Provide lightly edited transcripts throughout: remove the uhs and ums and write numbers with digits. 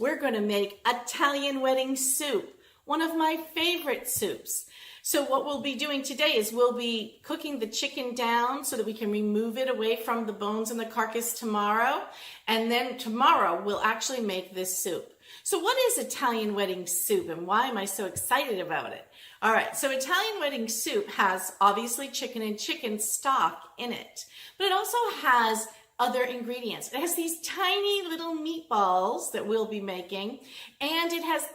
We're going to make Italian wedding soup, one of my favorite soups. So what we'll be doing today is we'll be cooking the chicken down so that we can remove it away from the bones and the carcass tomorrow. And then tomorrow we'll actually make this soup. So what is Italian wedding soup and why am I so excited about it? All right, so Italian wedding soup has obviously chicken and chicken stock in it, but it also has other ingredients. It has these tiny little meatballs that we'll be making, and it has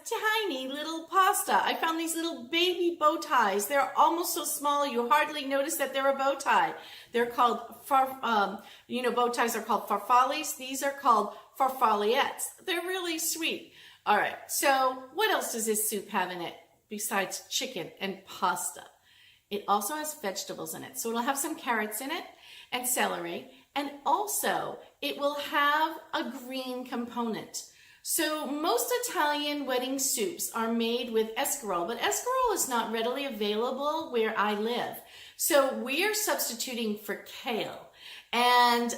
tiny little pasta. I found these little baby bow ties. They're almost so small you hardly notice that they're a bow tie. They're called, bow ties are called farfallis. These are called farfaliettes. They're really sweet. All right, so what else does this soup have in it besides chicken and pasta? It also has vegetables in it. So it'll have some carrots in it and celery, and also it will have a green component. So most Italian wedding soups are made with escarole, but escarole is not readily available where I live. So we are substituting for kale. And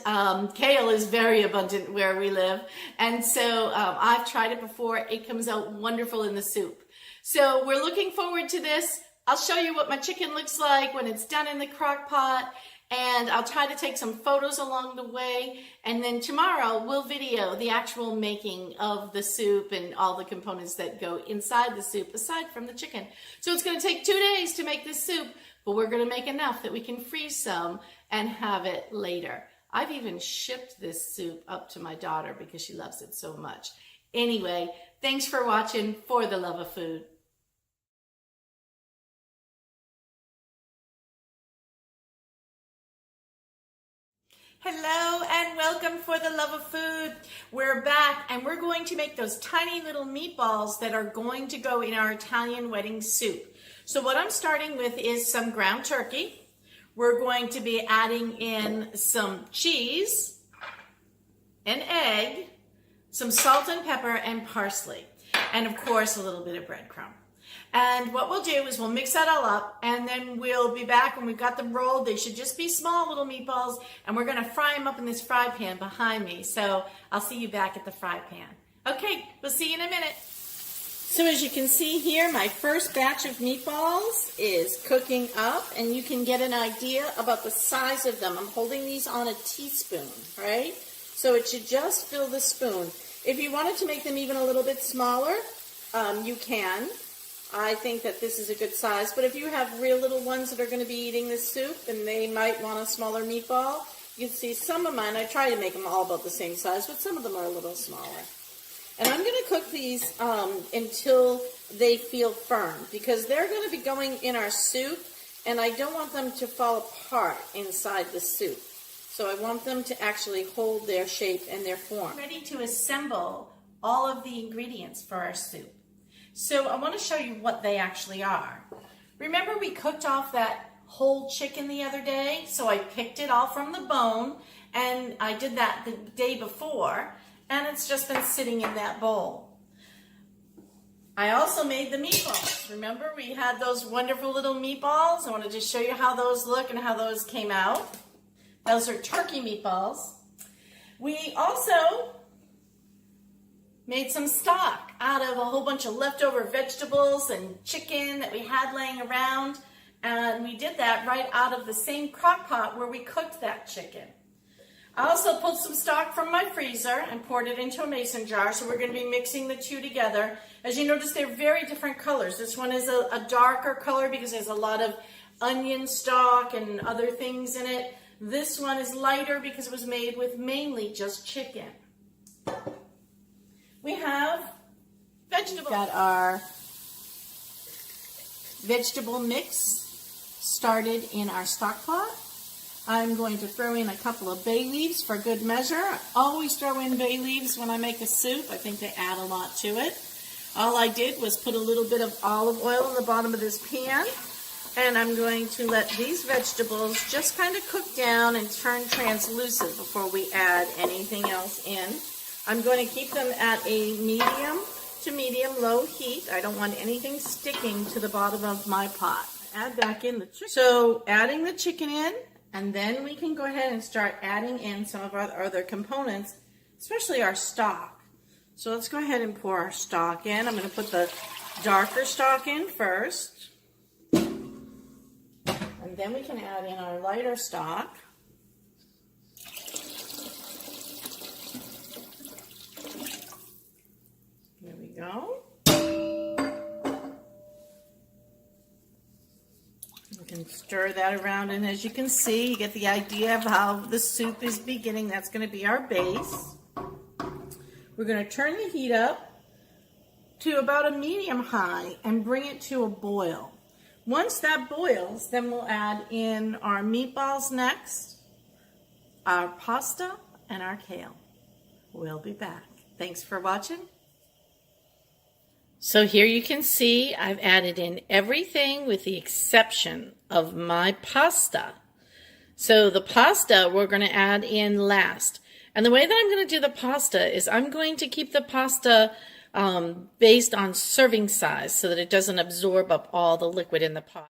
kale is very abundant where we live. And so I've tried it before. It comes out wonderful in the soup. So we're looking forward to this. I'll show you what my chicken looks like when it's done in the crock pot. And I'll try to take some photos along the way. And then tomorrow we'll video the actual making of the soup and all the components that go inside the soup aside from the chicken. So it's going to take 2 days to make this soup, but we're going to make enough that we can freeze some and have it later. I've even shipped this soup up to my daughter because she loves it so much. Anyway, thanks for watching For the Love of Food. Hello and welcome For the Love of Food. We're back and we're going to make those tiny little meatballs that are going to go in our Italian wedding soup. So what I'm starting with is some ground turkey. We're going to be adding in some cheese, an egg, some salt and pepper and parsley, and of course a little bit of breadcrumb. And what we'll do is we'll mix that all up, and then we'll be back when we've got them rolled. They should just be small little meatballs, and we're going to fry them up in this fry pan behind me. So I'll see you back at the fry pan. Okay, we'll see you in a minute. So as you can see here, my first batch of meatballs is cooking up, and you can get an idea about the size of them. I'm holding these on a teaspoon, right? So it should just fill the spoon. If you wanted to make them even a little bit smaller, you can. I think that this is a good size, but if you have real little ones that are going to be eating this soup and they might want a smaller meatball, you can see some of mine, I try to make them all about the same size, but some of them are a little smaller. And I'm going to cook these until they feel firm, because they're going to be going in our soup, and I don't want them to fall apart inside the soup. So I want them to actually hold their shape and their form. Ready to assemble all of the ingredients for our soup. So I want to show you what they actually are. Remember we cooked off that whole chicken the other day? So I picked it all from the bone, and I did that the day before, and it's just been sitting in that bowl. I also made the meatballs. Remember we had those wonderful little meatballs? I wanted to show you how those look and how those came out. Those are turkey meatballs. We also made some stock out of a whole bunch of leftover vegetables and chicken that we had laying around, and we did that right out of the same crock pot where we cooked that chicken. I also pulled some stock from my freezer and poured it into a mason jar, so we're going to be mixing the two together. As you notice, they're very different colors. This one is a darker color because there's a lot of onion stock and other things in it. This one is lighter because it was made with mainly just chicken. We have vegetables. We've got our vegetable mix started in our stock pot. I'm going to throw in a couple of bay leaves for good measure. I always throw in bay leaves when I make a soup. I think they add a lot to it. All I did was put a little bit of olive oil in the bottom of this pan, and I'm going to let these vegetables just kind of cook down and turn translucent before we add anything else in. I'm going to keep them at a medium to medium-low heat. I don't want anything sticking to the bottom of my pot. Add back in the chicken. So adding the chicken in, and then we can go ahead and start adding in some of our other components, especially our stock. So let's go ahead and pour our stock in. I'm going to put the darker stock in first. And then we can add in our lighter stock. There we go. You can stir that around, and as you can see, you get the idea of how the soup is beginning. That's going to be our base. We're going to turn the heat up to about a medium high and bring it to a boil. Once that boils, then we'll add in our meatballs next, our pasta, and our kale. We'll be back. Thanks for watching. So here you can see I've added in everything with the exception of my pasta. So the pasta we're going to add in last. And the way that I'm going to do the pasta is I'm going to keep the pasta based on serving size so that it doesn't absorb up all the liquid in the pot.